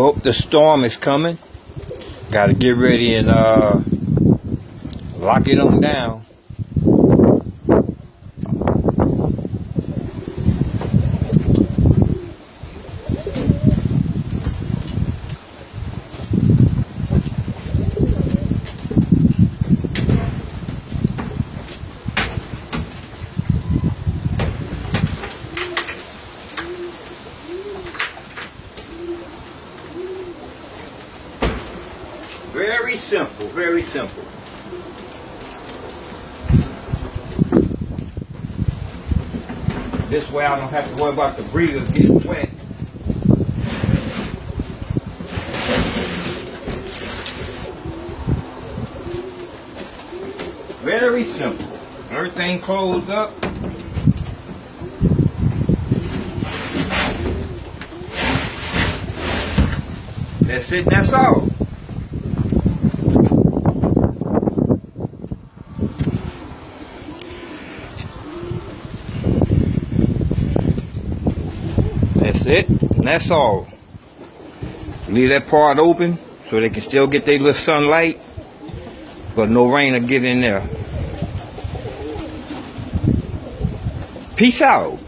Well, the storm is coming. Got to get ready and lock it on down. Very simple, very simple. This way I don't have to worry about the breathers getting wet. Very simple. Everything closed up. That's it, that's all. That's it, and that's all. Leave that part open so they can still get their little sunlight, but no rain will get in there. Peace out.